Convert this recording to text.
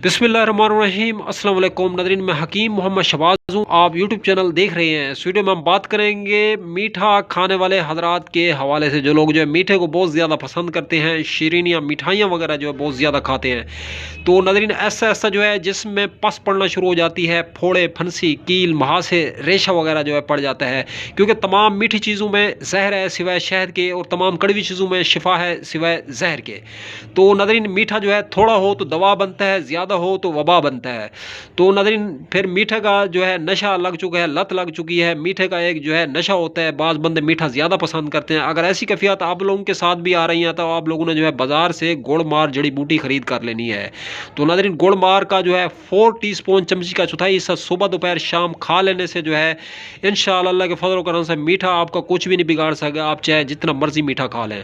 बिस्मिल्लाहिर्रहमानिर्रहीम अस्सलाम वालेकुम नाज़रीन, मैं हकीम मोहम्मद शहबाज हूँ। आप यूट्यूब चैनल देख रहे हैं। इस वीडियो में हम बात करेंगे मीठा खाने वाले हजरात के हवाले से। जो लोग जो है मीठे को बहुत ज़्यादा पसंद करते हैं, शीरीन या मिठाइयाँ वगैरह जो है बहुत ज़्यादा खाते हैं, तो नाज़रीन ऐसा ऐसा जो है जिसमें पस पड़ना शुरू हो जाती है, फोड़े, फंसी, कील, महासे, रेशा वगैरह जो है पड़ जाता है। क्योंकि तमाम मीठी चीज़ों में जहर है सिवाय शहद के, और तमाम कड़वी चीज़ों में शिफा है सिवाय जहर के। तो नाज़रीन मीठा जो है थोड़ा हो तो दवा बनता है, ज़्यादा हो तो वबा बनता है। तो नाज़रीन फिर मीठे का जो है नशा लग चुका है, लत लग चुकी है। मीठे का एक जो है नशा होता है, बाज़ बंदे मीठा ज़्यादा पसंद करते हैं। अगर ऐसी कैफियत आप लोगों के साथ भी आ रही हैं तो आप लोगों ने जो है बाज़ार से गुड़ मार जड़ी बूटी खरीद कर लेनी है। तो नाज़रीन गुड़ मार का जो है 4 टीस्पून चमची का चौथाई हिस्सा सुबह दोपहर शाम खा लेने से जो है इंशाअल्लाह अल्लाह के फजल व करम से मीठा आपका कुछ भी नहीं बिगाड़ सकेगा। आप चाहे जितना मर्जी मीठा खा लें।